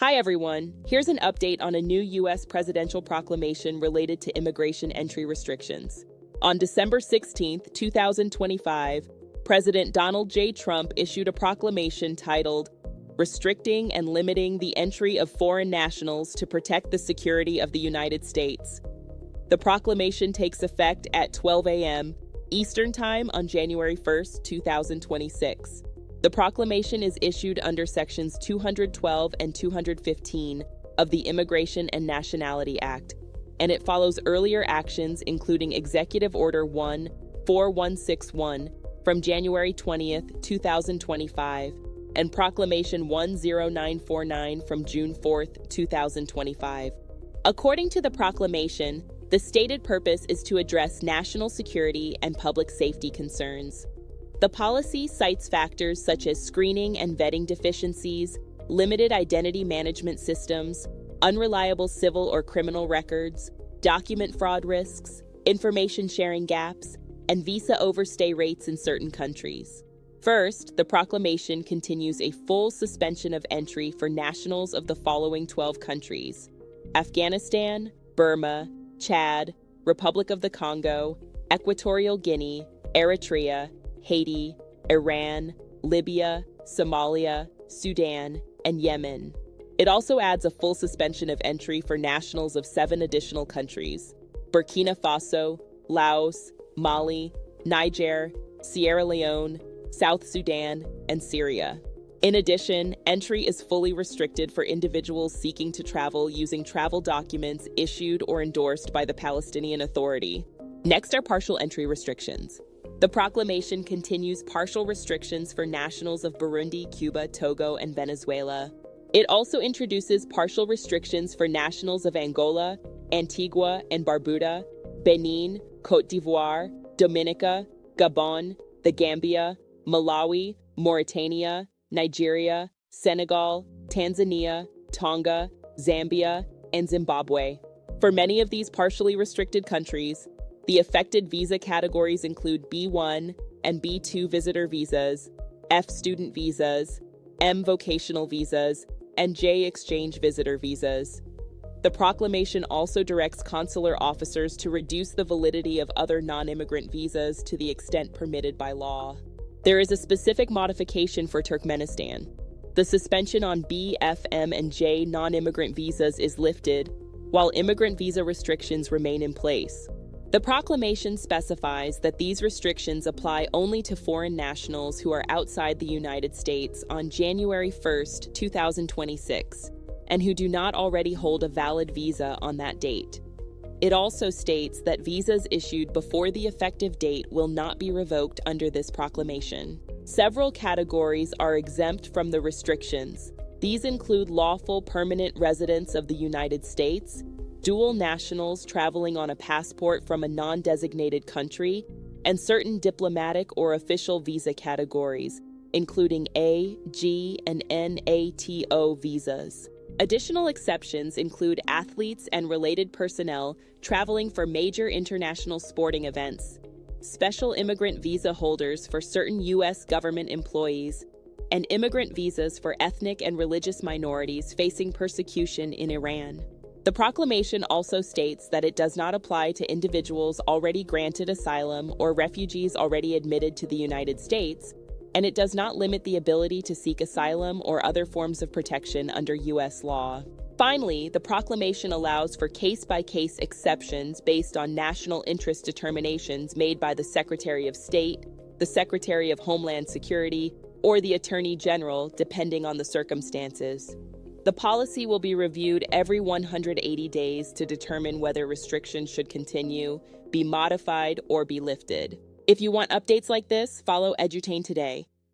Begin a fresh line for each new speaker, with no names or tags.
Hi everyone, here's an update on a new U.S. presidential proclamation related to immigration entry restrictions. On December 16, 2025, President Donald J. Trump issued a proclamation titled, "Restricting and Limiting the Entry of Foreign Nationals to Protect the Security of the United States." The proclamation takes effect at 12 a.m. Eastern Time on January 1, 2026. The proclamation is issued under Sections 212 and 215 of the Immigration and Nationality Act, and it follows earlier actions including Executive Order 14161 from January 20, 2025, and Proclamation 10949 from June 4, 2025. According to the proclamation, the stated purpose is to address national security and public safety concerns. The policy cites factors such as screening and vetting deficiencies, limited identity management systems, unreliable civil or criminal records, document fraud risks, information sharing gaps, and visa overstay rates in certain countries. First, the proclamation continues a full suspension of entry for nationals of the following 12 countries: Afghanistan, Burma, Chad, Republic of the Congo, Equatorial Guinea, Eritrea, Haiti, Iran, Libya, Somalia, Sudan, and Yemen. It also adds a full suspension of entry for nationals of 7 additional countries: Burkina Faso, Laos, Mali, Niger, Sierra Leone, South Sudan, and Syria. In addition, entry is fully restricted for individuals seeking to travel using travel documents issued or endorsed by the Palestinian Authority. Next are partial entry restrictions. The proclamation continues partial restrictions for nationals of Burundi, Cuba, Togo, and Venezuela. It also introduces partial restrictions for nationals of Angola, Antigua and Barbuda, Benin, Côte d'Ivoire, Dominica, Gabon, the Gambia, Malawi, Mauritania, Nigeria, Senegal, Tanzania, Tonga, Zambia, and Zimbabwe. For many of these partially restricted countries, the affected visa categories include B1 and B2 visitor visas, F student visas, M vocational visas, and J exchange visitor visas. The proclamation also directs consular officers to reduce the validity of other non-immigrant visas to the extent permitted by law. There is a specific modification for Turkmenistan. The suspension on B, F, M, and J non-immigrant visas is lifted, while immigrant visa restrictions remain in place. The proclamation specifies that these restrictions apply only to foreign nationals who are outside the United States on January 1, 2026, and who do not already hold a valid visa on that date. It also states that visas issued before the effective date will not be revoked under this proclamation. Several categories are exempt from the restrictions. These include lawful permanent residents of the United States, dual nationals traveling on a passport from a non-designated country, and certain diplomatic or official visa categories, including A, G, and NATO visas. Additional exceptions include athletes and related personnel traveling for major international sporting events, special immigrant visa holders for certain U.S. government employees, and immigrant visas for ethnic and religious minorities facing persecution in Iran. The proclamation also states that it does not apply to individuals already granted asylum or refugees already admitted to the United States, and it does not limit the ability to seek asylum or other forms of protection under U.S. law. Finally, the proclamation allows for case-by-case exceptions based on national interest determinations made by the Secretary of State, the Secretary of Homeland Security, or the Attorney General, depending on the circumstances. The policy will be reviewed every 180 days to determine whether restrictions should continue, be modified, or be lifted. If you want updates like this, follow EdutainToday.